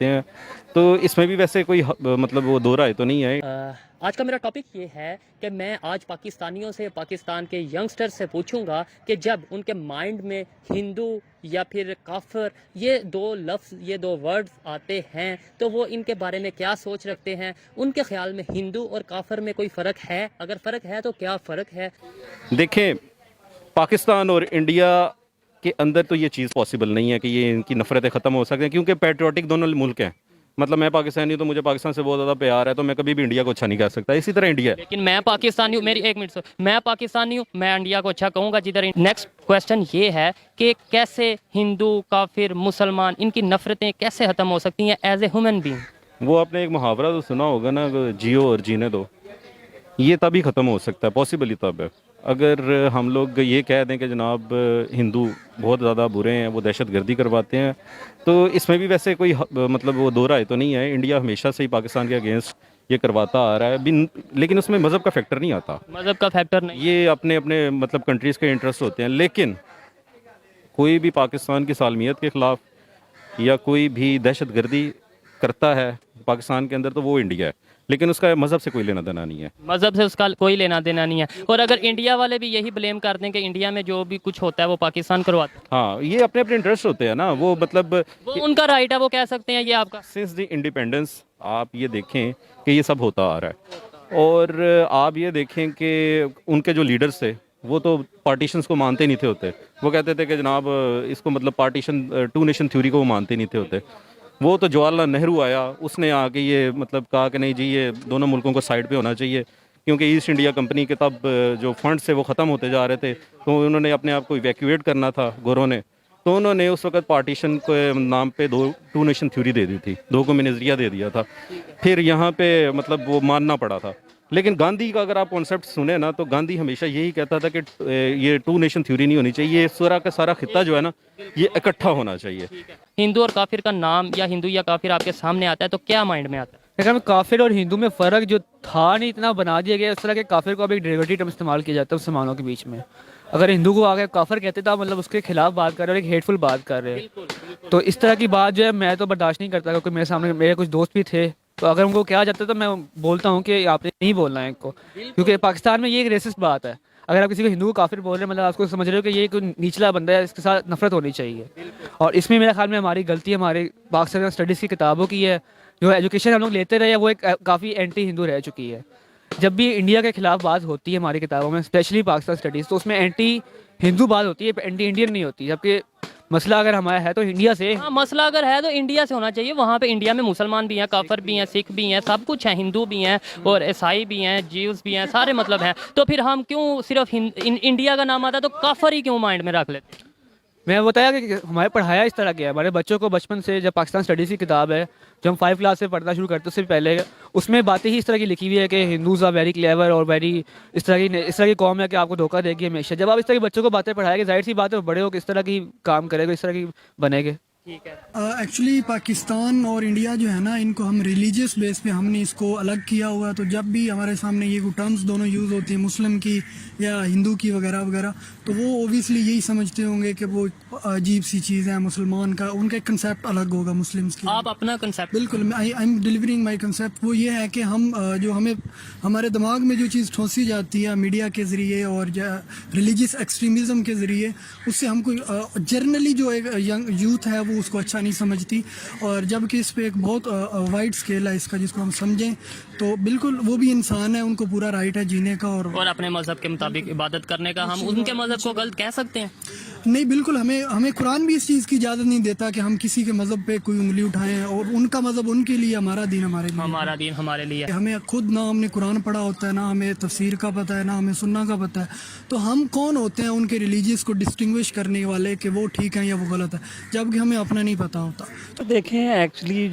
کرتے ہیں, تو اس میں بھی ویسے کوئی مطلب وہ دو رائے تو نہیں ہے. آج کا میرا ٹاپک یہ ہے کہ میں آج پاکستانیوں سے, پاکستان کے ینگسٹر سے پوچھوں گا کہ جب ان کے مائنڈ میں ہندو یا پھر کافر یہ دو لفظ, یہ دو ورڈز آتے ہیں تو وہ ان کے بارے میں کیا سوچ رکھتے ہیں. ان کے خیال میں ہندو اور کافر میں کوئی فرق ہے؟ اگر فرق ہے تو کیا فرق ہے؟ دیکھیں, پاکستان اور انڈیا کے اندر تو یہ چیز پاسبل نہیں ہے کہ یہ ان کی نفرتیں ختم ہو سکیں, کیونکہ پیٹریوٹک دونوں ملک ہیں. مطلب میں پاکستانی ہوں تو مجھے پاکستان سے بہت زیادہ پیار ہے, تو میں کبھی بھی انڈیا کو اچھا نہیں کہہ سکتا. اسی طرح انڈیا ہے. لیکن میں پاکستانی ہوں, میری ایک منٹ سو, میں پاکستانی ہوں, میں انڈیا کو اچھا کہوں گا جدھر. نیکسٹ کویسچن یہ ہے کہ کیسے ہندو, کافر, مسلمان, ان کی نفرتیں کیسے ختم ہو سکتی ہیں ایز اے ہیومن بینگ؟ وہ آپ نے ایک محاورہ تو سنا ہوگا نا, جیو اور جینے دو. یہ تبھی ختم ہو سکتا ہے, پاسبل ہی تب ہے. اگر ہم لوگ یہ کہہ دیں کہ جناب ہندو بہت زیادہ برے ہیں, وہ دہشت گردی کرواتے ہیں, تو اس میں بھی ویسے کوئی مطلب وہ دو رائے تو نہیں ہے. انڈیا ہمیشہ سے ہی پاکستان کے اگینسٹ یہ کرواتا آ رہا ہے, لیکن اس میں مذہب کا فیکٹر نہیں آتا. مذہب کا فیکٹر نہیں. یہ اپنے اپنے مطلب کنٹریز کے انٹرسٹ ہوتے ہیں. لیکن کوئی بھی پاکستان کی سالمیت کے خلاف یا کوئی بھی دہشت گردی کرتا ہے پاکستان کے اندر, تو وہ انڈیا ہے. لیکن اس کا مذہب سے کوئی لینا دینا نہیں ہے. مذہب سے اس کا کوئی لینا دینا نہیں ہے. اور اگر انڈیا والے بھی یہی بلیم کر دیں کہ انڈیا میں جو بھی کچھ ہوتا ہے وہ پاکستان کرواتا ہے, ہاں, یہ اپنے اپنے انٹرسٹ ہوتے ہیں نا. وہ مطلب وہ ان کا رائٹ ہے, وہ کہہ سکتے ہیں. یہ آپ کا سنس دی انڈیپینڈنس آپ یہ دیکھیں کہ یہ سب ہوتا آ رہا ہے. اور آپ یہ دیکھیں کہ ان کے جو لیڈرز تھے وہ تو پارٹیشنز کو مانتے نہیں تھے ہوتے. وہ کہتے تھے کہ جناب اس کو مطلب پارٹیشن, ٹو نیشن تھیوری کو وہ مانتے نہیں تھے ہوتے. وہ تو جواہر لال نہرو آیا, اس نے آ کے یہ مطلب کہا کہ نہیں جی, یہ دونوں ملکوں کو سائڈ پہ ہونا چاہیے, کیونکہ ایسٹ انڈیا کمپنی کے تب جو فنڈز تھے وہ ختم ہوتے جا رہے تھے, تو انہوں نے اپنے آپ کو ایویکویٹ کرنا تھا گوروں نے. تو انہوں نے اس وقت پارٹیشن کے نام پہ ٹو نیشن تھیوری دے دی تھی, دو کو نظریہ دے دیا تھا. پھر یہاں پہ مطلب وہ ماننا پڑا تھا. لیکن گاندھی کا اگر آپ کانسیپٹ سنیں نا, تو گاندھی ہمیشہ یہی کہتا تھا کہ یہ ٹو نیشن تھیوری نہیں ہونی چاہیے, یہ سارا کا سارا خطہ جو ہے نا یہ اکٹھا ہونا چاہیے. ہندو اور کافر کا نام یا ہندو یا کافر آپ کے سامنے آتا ہے تو کیا مائنڈ میں آتا ہے؟ اگر کافر اور ہندو میں فرق جو تھا نہیں, اتنا بنا دیا گیا اس طرح کہ کافر کو اب ایک ڈیریویٹو ٹرم استعمال کیا جاتا ہے مسلمانوں کے بیچ میں. اگر ہندو کو آگے کافر کہتے تو مطلب اس کے خلاف بات کر رہے ہیں, ایک ہیٹ فل بات کر رہے ہیں. تو اس طرح کی بات جو ہے میں تو برداشت نہیں کرتا, کیونکہ میرے سامنے میرے کچھ دوست بھی تھے, تو اگر ان کو کہا جاتا ہے تو میں بولتا ہوں کہ آپ نے نہیں بولنا ہے ان کو, کیونکہ پاکستان میں یہ ایک ریسسٹ بات ہے. اگر آپ کسی کو ہندو کو کافر بول رہے ہیں, مطلب آپ کو سمجھ رہے ہو کہ یہ کوئی نیچلا بندہ ہے, اس کے ساتھ نفرت ہونی چاہیے. اور اس میں میرے خیال میں ہماری غلطی ہمارے پاکستان اسٹڈیز کی کتابوں کی ہے. جو ایجوکیشن ہم لوگ لیتے رہے ہیں وہ ایک کافی اینٹی ہندو رہ چکی ہے. جب بھی انڈیا کے خلاف بات ہوتی ہے ہماری کتابوں میں, اسپیشلی پاکستان اسٹڈیز, تو اس میں اینٹی ہندو بات ہوتی ہے, اینٹی انڈین نہیں ہوتی. جبکہ مسئلہ اگر ہمارا ہے تو انڈیا سے, ہاں مسئلہ اگر ہے تو انڈیا سے ہونا چاہیے. وہاں پہ انڈیا میں مسلمان بھی ہیں, کافر بھی ہیں, سکھ بھی ہیں, سب کچھ ہیں, ہندو بھی ہیں اور عیسائی بھی ہیں, جیوز بھی ہیں, سارے مطلب ہیں. تو پھر ہم کیوں صرف انڈیا کا نام آتا ہے تو کافر ہی کیوں مائنڈ میں رکھ لیتے ہیں؟ میں بتایا کہ ہمارے پڑھایا اس طرح کیا ہے. ہمارے بچوں کو بچپن سے, جب پاکستان اسٹڈیز کی کتاب ہے جو ہم 5 کلاس سے پڑھنا شروع کرتے اس سے پہلے, اس میں باتیں ہی اس طرح کی لکھی ہوئی ہے کہ ہندوز آر ویری کلیور اور ویری اس طرح کی قوم ہے کہ آپ کو دھوکہ دے گی ہمیشہ. جب آپ اس طرح کے بچوں کو باتیں پڑھائیں گے, ظاہر سی بات ہے بڑے ہو کس طرح کی کام کرے گا, اس طرح کی بنے گے. ایکچولی پاکستان اور انڈیا جو ہے نا, ان کو ہم ریلیجیس بیس پہ ہم نے اس کو الگ کیا ہوا. تو جب بھی ہمارے سامنے یہ ٹرمز دونوں یوز ہوتی ہیں, مسلم کی یا ہندو کی وغیرہ وغیرہ, تو وہ اوبیسلی یہی سمجھتے ہوں گے کہ وہ عجیب سی چیز ہے. مسلمان کا ان کا ایک کنسیپٹ الگ ہوگا مسلمس کی. آپ اپنا کنسیپٹ؟ بالکل, I am delivering my concept. وہ یہ ہے کہ ہم جو ہمیں ہمارے دماغ میں جو چیز ٹھونسی جاتی ہے میڈیا کے ذریعے اور ریلیجیس ایکسٹریمزم کے ذریعے, اس سے ہم کو جرنلی جو ایک ینگ یوتھ ہے وہ اس کو اچھا نہیں سمجھتی. اور جب کہ اس پہ ایک بہت وائڈ اسکیل ہے اس کا, جس کو ہم سمجھیں تو بالکل وہ بھی انسان ہے, ان کو پورا رائٹ ہے جینے کا اور اپنے مذہب کے مطابق عبادت کرنے کا. ہم ان کے مذہب کو غلط کہہ سکتے ہیں؟ نہیں, بالکل. ہمیں قرآن بھی اس چیز کی اجازت نہیں دیتا کہ ہم کسی کے مذہب پہ کوئی انگلی اٹھائیں, اور ان کا مذہب ان کے لیے, ہمارا دین ہمارے لیے. ہمارا دین ہمارے لیے. ہمیں خود نہ ہم نے قرآن پڑھا ہوتا ہے, نہ ہمیں تفسیر کا پتہ ہے, نہ ہمیں سننا کا پتہ ہے. تو ہم کون ہوتے ہیں ان کے ریلیجیس کو ڈسٹنگوش کرنے والے کہ وہ ٹھیک ہیں یا وہ غلط ہے, جبکہ ہمیں اپنا نہیں پتہ ہوتا. تو دیکھیں ایکچولی